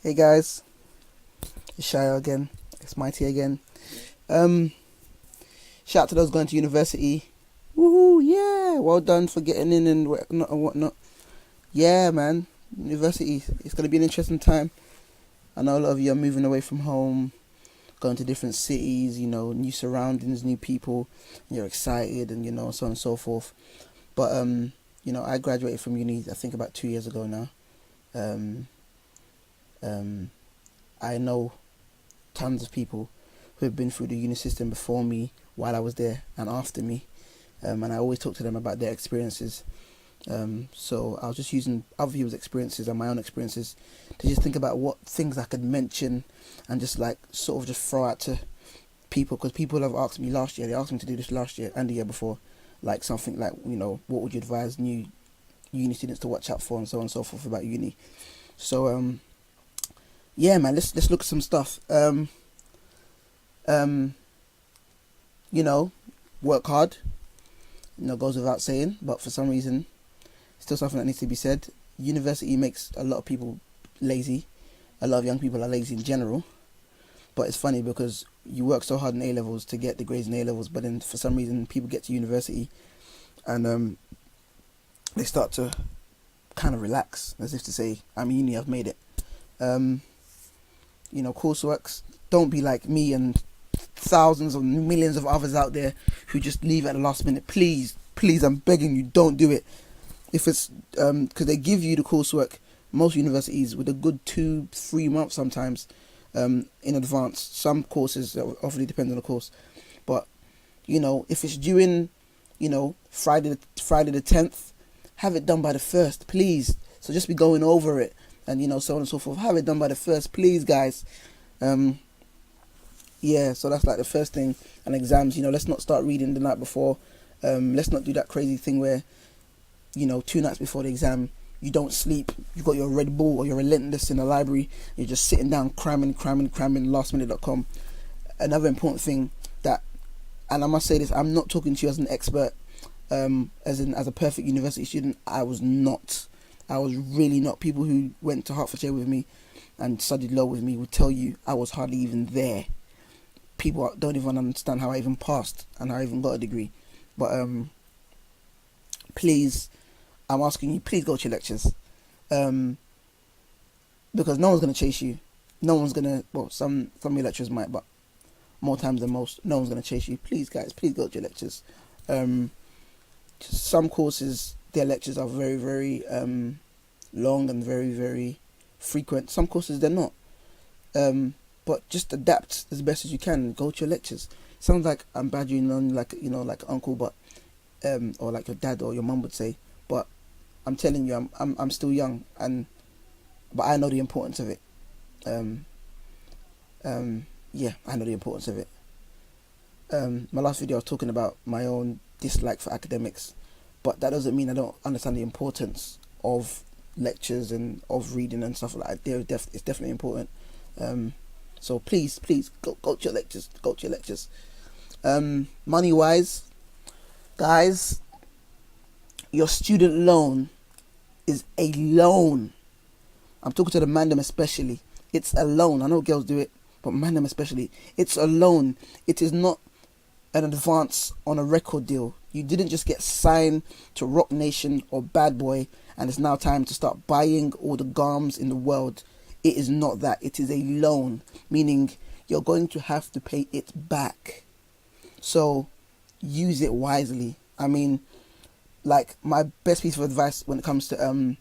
Hey guys, it's Sayo again. It's Mighty again. Um, Shout out to those going to university. Woohoo! Yeah, well done for getting in and whatnot and whatnot. Yeah, man, university. It's gonna be an interesting time. I know a lot of you are moving away from home, going to different cities. New surroundings, new people. And you're excited, and so on and so forth. But I graduated from uni. I think about 2 years ago now. Um, um, I know tons of people who have been through the uni system before me, while I was there, and after me. And I always talk to them about their experiences. So I was just using other people's experiences and my own experiences to just think about what things I could mention and just like sort of just throw out to people, because people have asked me last year. They asked me to do this last year and the year before, like something like what would you advise new uni students to watch out for and so on and so forth about uni. So yeah, man, let's look at some stuff. Um, Work hard. Goes without saying, but for some reason, still something that needs to be said. University makes a lot of people lazy. A lot of young people are lazy in general. But it's funny because you work so hard in A levels to get the grades in A levels, but then for some reason people get to university and they start to kind of relax, as if to say, "I'm uni, I've made it." Courseworks. Don't be like me and thousands or millions of others out there who just leave at the last minute. Please, I'm begging you, don't do it. If it's because they give you the coursework, most universities, with a good 2-3 months sometimes in advance. Some courses, obviously depends on the course, but if it's due in Friday the 10th, have it done by the 1st, please. So just be going over it and so on and so forth. Have it done by the 1st, please, guys. Yeah, so that's like the first thing. And exams, let's not start reading the night before. Let's not do that crazy thing where 2 nights before the exam you don't sleep, you got your Red Bull or your Relentless in the library, you're just sitting down cramming, lastminute.com. Another important thing that, and I must say this, I'm not talking to you as an expert, as a perfect university student. I was really not. People who went to Hertfordshire with me and studied law with me would tell you I was hardly even there. People don't even understand how I even passed and how I even got a degree. But please, I'm asking you, please go to your lectures, because no one's going to chase you. No one's going to, well, some of your lecturers might, but more times than most, no one's going to chase you. Please, guys, please go to your lectures. Some courses, their lectures are very, very long and very, very frequent. Some courses, they're not. But just adapt as best as you can. Go to your lectures. Sounds like I'm badgering on like uncle, but or like your dad or your mum would say. But I'm telling you, I'm still young, but I know the importance of it. Yeah, I know the importance of it. My last video I was talking about my own dislike for academics, but that doesn't mean I don't understand the importance of lectures and of reading and stuff like that. It's definitely important. So please go to your lectures. Go to your lectures. Money wise, guys, your student loan is a loan. I'm talking to the man them especially. It's a loan. I know girls do it, but man them especially. It's a loan. It is not an advance on a record deal. You didn't just get signed to Rock Nation or Bad Boy and it's now time to start buying all the garms in the world. It is not that. It is a loan, meaning you're going to have to pay it back. So use it wisely. I mean, like, my best piece of advice when it comes to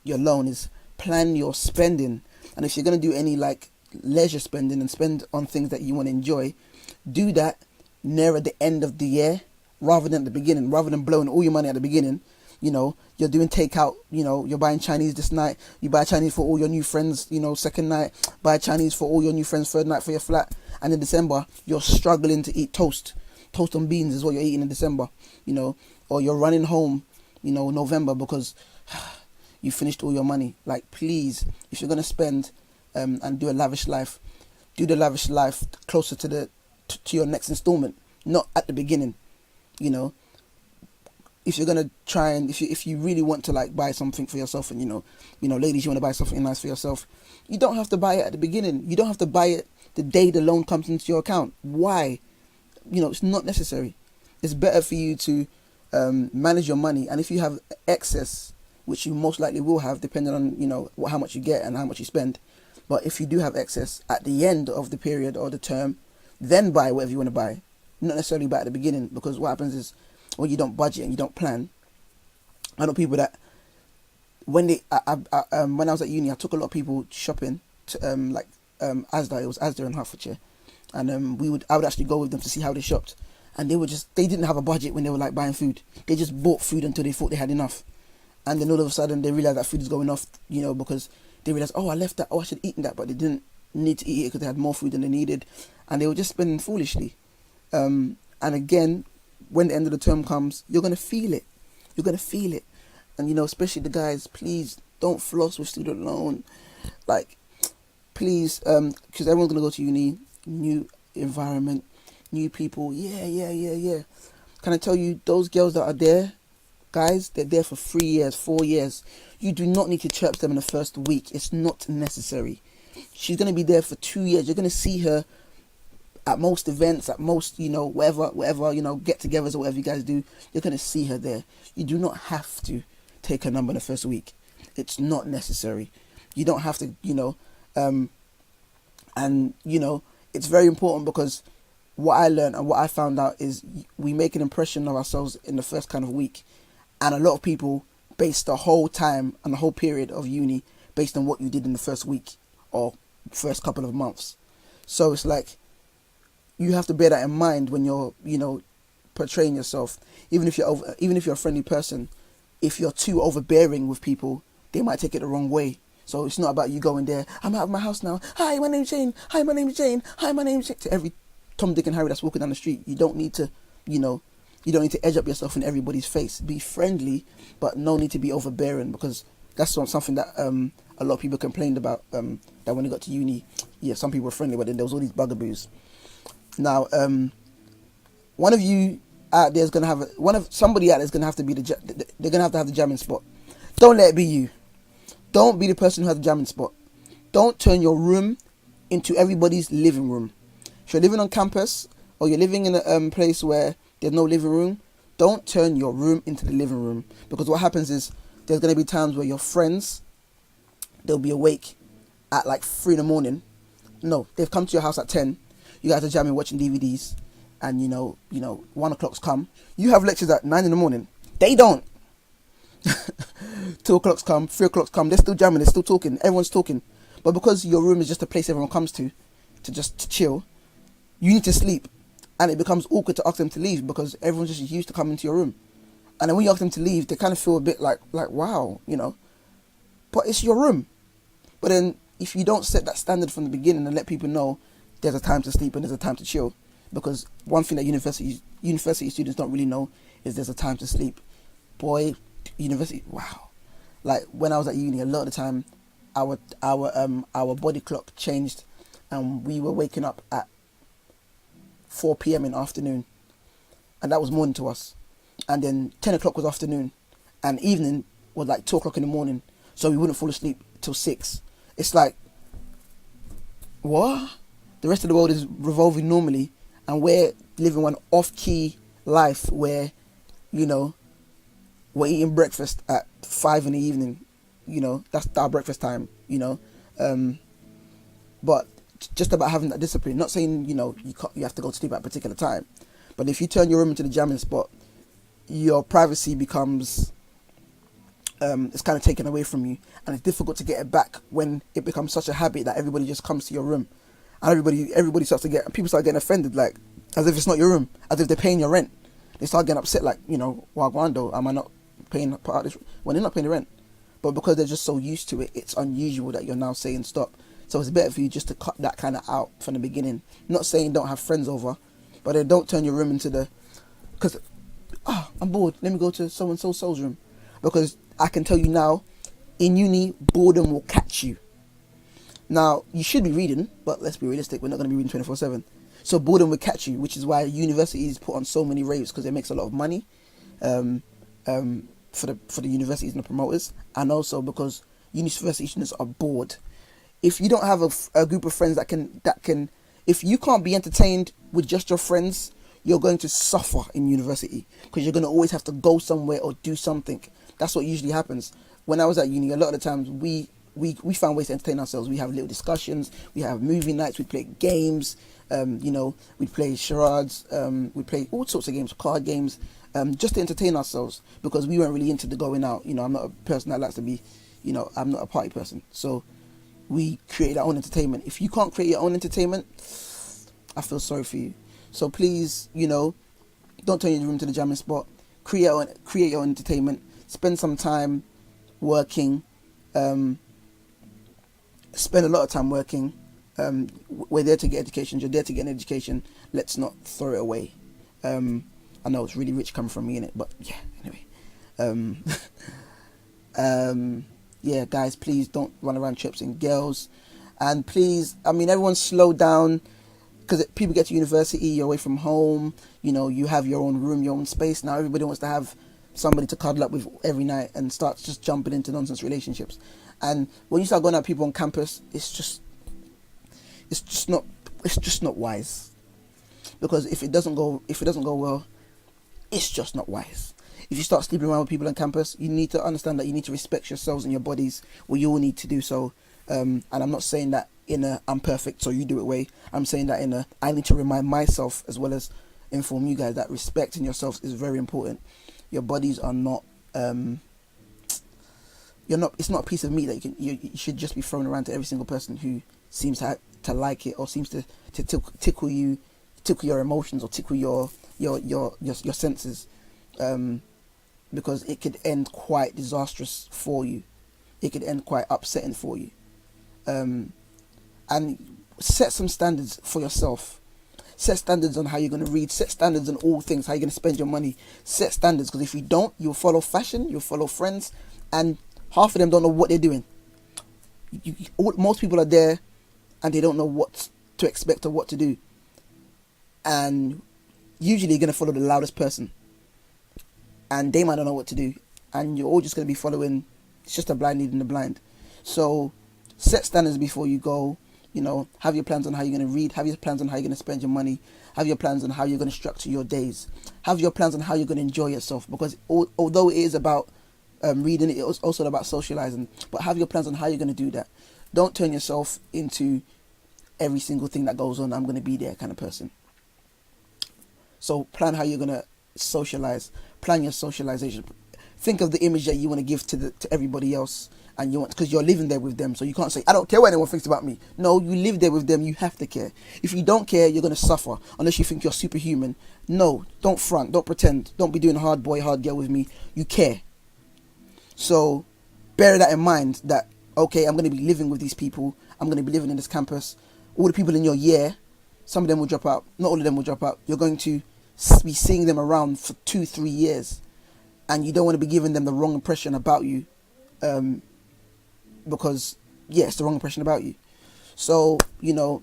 your loan is plan your spending. And if you're going to do any like leisure spending and spend on things that you want to enjoy, do that nearer the end of the year rather than at the beginning. Rather than blowing all your money at the beginning, you're doing takeout, you're buying Chinese this night, you buy Chinese for all your new friends, second night, buy Chinese for all your new friends, third night for your flat, and in December, you're struggling to eat toast and beans is what you're eating in December, or you're running home, November because you finished all your money. Like, please, if you're going to spend and do a lavish life, do the lavish life closer to your next installment, not at the beginning, if you're gonna try and if you really want to like buy something for yourself, and ladies, you want to buy something nice for yourself, you don't have to buy it at the beginning. You don't have to buy it the day the loan comes into your account. Why? It's not necessary. It's better for you to manage your money, and if you have excess, which you most likely will have, depending on how much you get and how much you spend. But if you do have excess at the end of the period or the term, then buy whatever you want to buy. Not necessarily buy at the beginning, because what happens is when you don't budget and you don't plan. I know people that when I was at uni, I took a lot of people shopping to Asda. It was Asda in Hertfordshire, and I would actually go with them to see how they shopped, and they didn't have a budget when they were like buying food. They just bought food until they thought they had enough, and then all of a sudden they realized that food is going off, because they realized, oh, I left that, oh, I should have eaten that, but they didn't need to eat it because they had more food than they needed, and they were just spending foolishly. And again, when the end of the term comes, you're gonna feel it. You're gonna feel it, and especially the guys. Please don't floss with student loan, please, because everyone's gonna go to uni, new environment, new people. Yeah. Can I tell you, those girls that are there, guys, they're there for 3 years, 4 years. You do not need to chirp them in the first week. It's not necessary. She's gonna be there for 2 years. You're gonna see her at most events, at most, whatever, get-togethers or whatever you guys do. You're going to see her there. You do not have to take her number in the first week. It's not necessary. You don't have to, it's very important, because what I learned and what I found out is we make an impression of ourselves in the first kind of week, and a lot of people base the whole time and the whole period of uni based on what you did in the first week or first couple of months. So it's like, you have to bear that in mind when you're, portraying yourself. Even if you're a friendly person, if you're too overbearing with people, they might take it the wrong way. So it's not about you going there, I'm out of my house now. Hi, my name's Jane. Hi, my name's Jane. Hi, my name's Jane. To every Tom, Dick, and Harry that's walking down the street, you don't need to, edge up yourself in everybody's face. Be friendly, but no need to be overbearing, because that's something that a lot of people complained about. That when they got to uni, some people were friendly, but then there was all these bugaboos. Now, one of you out there is gonna have somebody out there is gonna have to be they're gonna have to have the jamming spot. Don't let it be you. Don't be the person who has the jamming spot. Don't turn your room into everybody's living room. If you're living on campus or you're living in a place where there's no living room, don't turn your room into the living room, because what happens is there's gonna be times where your friends, they'll be awake at like 3 a.m. No, they've come to your house at 10. You guys are jamming, watching DVDs, and 1 o'clock's come. You have lectures at 9 a.m. They don't. 2 o'clock's come, 3 o'clock's come. They're still jamming. They're still talking. Everyone's talking, but because your room is just a place everyone comes to chill, you need to sleep, and it becomes awkward to ask them to leave, because everyone's just used to coming to your room. And then when you ask them to leave, they kind of feel a bit like wow, but it's your room. But then if you don't set that standard from the beginning and let people know there's a time to sleep and there's a time to chill, because one thing that university students don't really know is there's a time to sleep. Boy, university, wow. Like when I was at uni, a lot of the time our body clock changed, and we were waking up at 4 p.m. in the afternoon, and that was morning to us. And then 10 o'clock was afternoon, and evening was like 2 o'clock in the morning, so we wouldn't fall asleep till 6. It's like, what? The rest of the world is revolving normally, and we're living one off-key life where, we're eating breakfast at 5 in the evening. That's our breakfast time. But just about having that discipline. Not saying you have to go to sleep at a particular time, but if you turn your room into the jamming spot, your privacy becomes it's kind of taken away from you, and it's difficult to get it back when it becomes such a habit that everybody just comes to your room, and everybody starts to people start getting offended, like as if it's not your room, as if they're paying your rent. They start getting upset, like, Wagwando, am I not paying part of this? When they're not paying the rent, but because they're just so used to it, it's unusual that you're now saying stop. So it's better for you just to cut that kind of out from the beginning. Not saying don't have friends over, but then don't turn your room into because I'm bored, let me go to so and so's room, because I can tell you now, in uni, boredom will catch you. Now, you should be reading, but let's be realistic, we're not going to be reading 24/7. So boredom will catch you, which is why universities put on so many raves, because it makes a lot of money. for the universities and the promoters, and also because university students are bored. If you don't have a group of friends that can, if you can't be entertained with just your friends, you're going to suffer in university, because you're going to always have to go somewhere or do something. That's what usually happens. When I was at uni, a lot of the times we found ways to entertain ourselves. We have little discussions, we have movie nights, we play games, we play charades, we play all sorts of games, card games, just to entertain ourselves, because we weren't really into the going out. I'm not a person that likes to be, I'm not a party person. So we create our own entertainment. If you can't create your own entertainment, I feel sorry for you. So please, don't turn your room to the jamming spot. Create your own entertainment. Spend some time working. Spend a lot of time working. We're there to get education. You're there to get an education. Let's not throw it away. I know it's really rich coming from me, innit? But yeah, anyway. Yeah, guys, please don't run around chirping girls. And please, everyone slow down, because people get to university, you're away from home, you have your own room, your own space. Now everybody wants to have somebody to cuddle up with every night and start just jumping into nonsense relationships. And when you start going at people on campus, it's just not wise. Because if it doesn't go well, it's just not wise. If you start sleeping around with people on campus, you need to understand that you need to respect yourselves and your bodies. Well, you all need to do so. And I'm not saying that in a I'm perfect so you do it way. I'm saying that in a I need to remind myself, as well as inform you guys, that respecting yourselves is very important. Your bodies are not it's not a piece of meat that you should just be thrown around to every single person who seems to like it, or seems to tickle your emotions, or tickle your senses, because it could end quite disastrous for you. It could end quite upsetting for you. And set some standards for yourself. Set standards on how you're going to read. Set standards on all things, how you're going to spend your money. Set standards, because if you don't, you'll follow fashion, you'll follow friends, and half of them don't know what they're doing. Most people are there and they don't know what to expect or what to do. And usually you're going to follow the loudest person, and they might not know what to do. And you're all just going to be following. It's just a blind leading the blind. So set standards before you go. Have your plans on how you're going to read. Have your plans on how you're going to spend your money. Have your plans on how you're going to structure your days. Have your plans on how you're going to enjoy yourself. Because although it is about reading, it's also about socializing. But have your plans on how you're going to do that. Don't turn yourself into every single thing that goes on, I'm going to be there kind of person. So plan how you're going to socialize. Plan your socialization. Think of the image that you want to give to everybody else, and because you're living there with them. So you can't say, I don't care what anyone thinks about me. No, you live there with them. You have to care. If you don't care, you're going to suffer, unless you think you're superhuman. No, don't front. Don't pretend. Don't be doing hard boy, hard girl with me. You care. So bear that in mind, that, okay, I'm going to be living with these people. I'm going to be living in this campus. All the people in your year, some of them will drop out. Not all of them will drop out. You're going to be seeing them around for 2-3 years. And you don't want to be giving them the wrong impression about you. Because, it's the wrong impression about you. So, I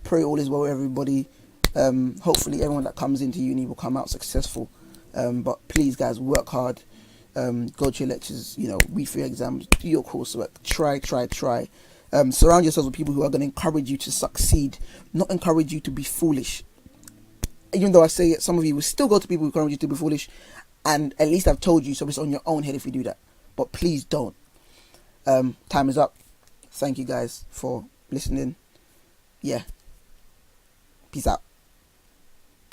pray all is well with everybody. Hopefully everyone that comes into uni will come out successful. But please, guys, work hard. Go to your lectures, read for your exams, do your coursework, try. Surround yourselves with people who are going to encourage you to succeed, not encourage you to be foolish. Even though I say it, some of you will still go to people who encourage you to be foolish, and at least I've told you, so it's on your own head if you do that. But please don't. Time is up. Thank you guys for listening. Peace out.